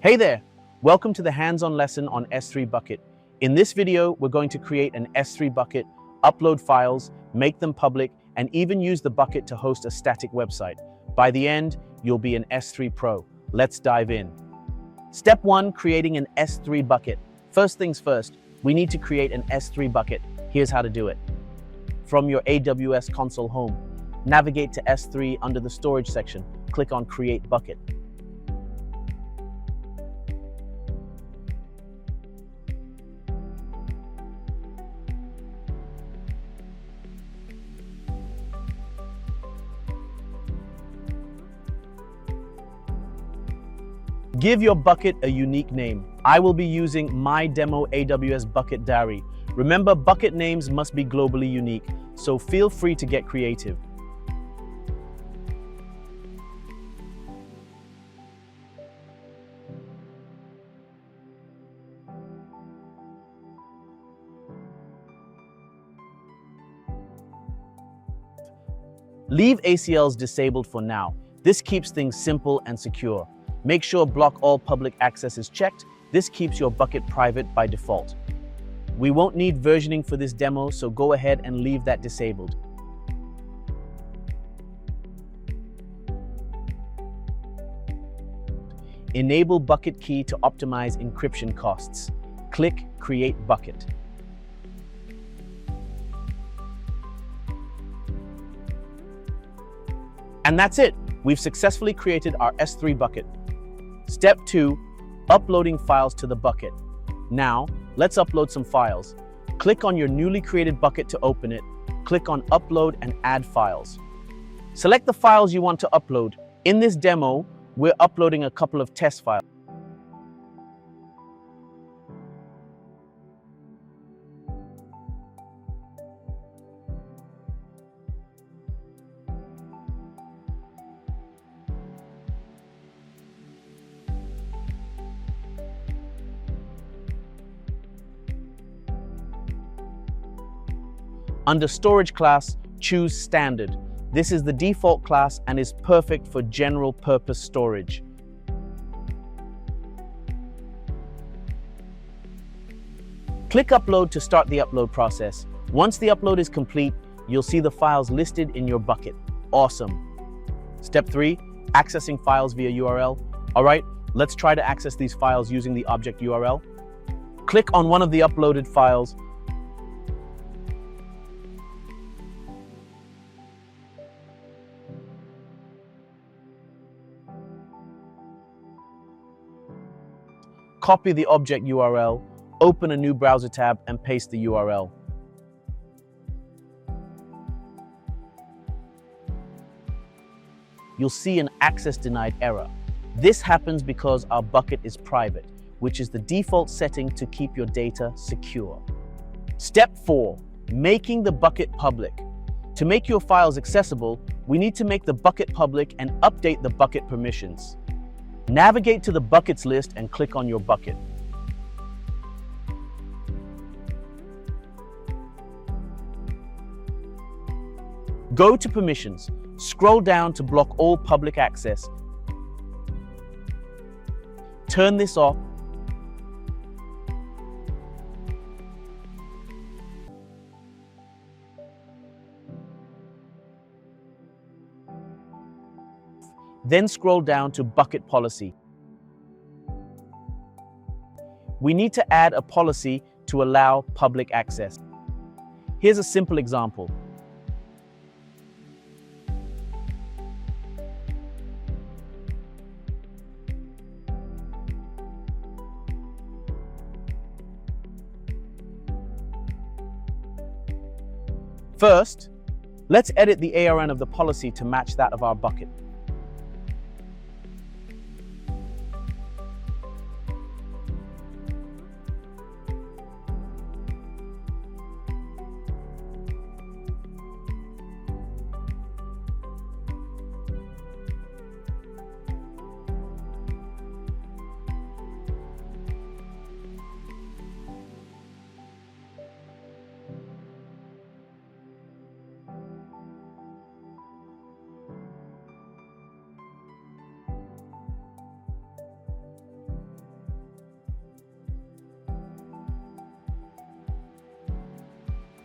Hey there! Welcome to the hands-on lesson on S3 Bucket. In this video, we're going to create an S3 bucket, upload files, make them public, and even use the bucket to host a static website. By the end, you'll be an S3 pro. Let's dive in. Step 1, creating an S3 bucket. First things first, we need to create an S3 bucket. Here's how to do it. From your AWS console home, navigate to S3 under the storage section. Click on Create Bucket. Give your bucket a unique name. I will be using my demo AWS Bucket Diary. Remember, bucket names must be globally unique, so feel free to get creative. Leave ACLs disabled for now. This keeps things simple and secure. Make sure block all public access is checked. This keeps your bucket private by default. We won't need versioning for this demo, so go ahead and leave that disabled. Enable bucket key to optimize encryption costs. Click Create Bucket. And that's it. We've successfully created our S3 bucket. Step 2, uploading files to the bucket. Now, let's upload some files. Click on your newly created bucket to open it. Click on Upload and Add Files. Select the files you want to upload. In this demo, we're uploading a couple of test files. Under Storage class, choose Standard. This is the default class and is perfect for general purpose storage. Click Upload to start the upload process. Once the upload is complete, you'll see the files listed in your bucket. Awesome. Step 3, accessing files via URL. All right, let's try to access these files using the object URL. Click on one of the uploaded files. Copy the object URL, open a new browser tab, and paste the URL. You'll see an access denied error. This happens because our bucket is private, which is the default setting to keep your data secure. Step 4, making the bucket public. To make your files accessible, we need to make the bucket public and update the bucket permissions. Navigate to the buckets list and click on your bucket. Go to Permissions. Scroll down to block all public access. Turn this off. Then scroll down to Bucket Policy. We need to add a policy to allow public access. Here's a simple example. First, let's edit the ARN of the policy to match that of our bucket.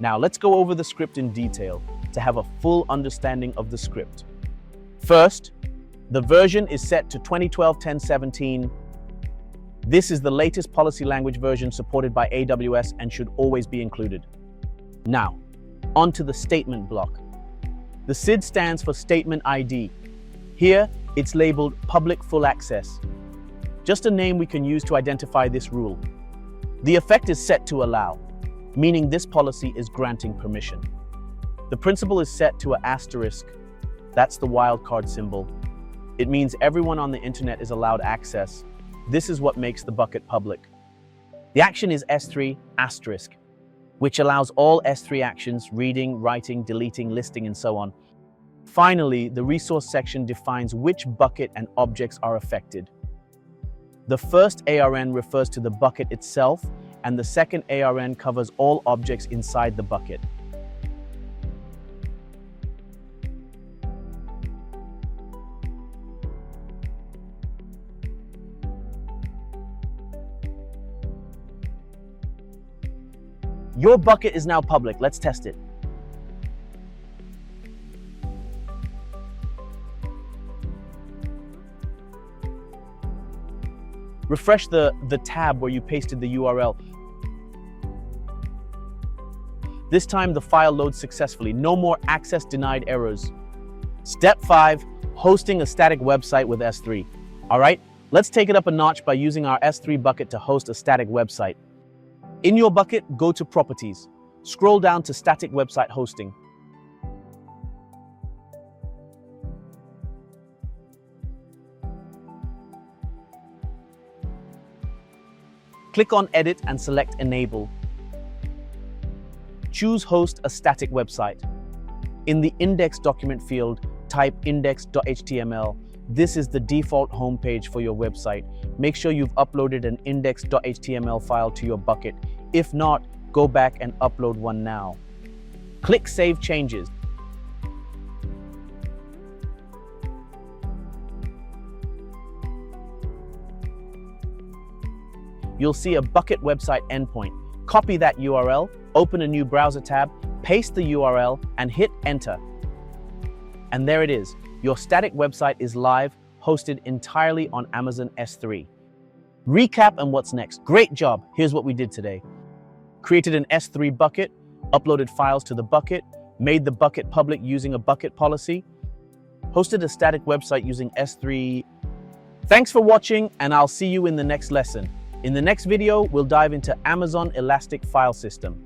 Now let's go over the script in detail to have a full understanding of the script. First, the version is set to 2012-1017. This is the latest policy language version supported by AWS and should always be included. Now, onto the statement block. The SID stands for Statement ID. Here, it's labeled Public Full Access. Just a name we can use to identify this rule. The effect is set to allow, meaning this policy is granting permission. The principal is set to an asterisk. That's the wildcard symbol. It means everyone on the internet is allowed access. This is what makes the bucket public. The action is S3 asterisk, which allows all S3 actions, reading, writing, deleting, listing, and so on. Finally, the resource section defines which bucket and objects are affected. The first ARN refers to the bucket itself, and the second ARN covers all objects inside the bucket. Your bucket is now public. Let's test it. Refresh the tab where you pasted the URL. This time the file loads successfully. No more access denied errors. Step 5, hosting a static website with S3. All right, let's take it up a notch by using our S3 bucket to host a static website. In your bucket, go to Properties. Scroll down to Static Website Hosting. Click on Edit and select Enable. Choose Host a static website. In the Index document field, type index.html. This is the default homepage for your website. Make sure you've uploaded an index.html file to your bucket. If not, go back and upload one now. Click Save Changes. You'll see a bucket website endpoint. Copy that URL, open a new browser tab, paste the URL, and hit Enter. And there it is. Your static website is live, hosted entirely on Amazon S3. Recap and what's next. Great job. Here's what we did today. Created an S3 bucket, uploaded files to the bucket, made the bucket public using a bucket policy, hosted a static website using S3. Thanks for watching, and I'll see you in the next lesson. In the next video, we'll dive into Amazon Elastic File System.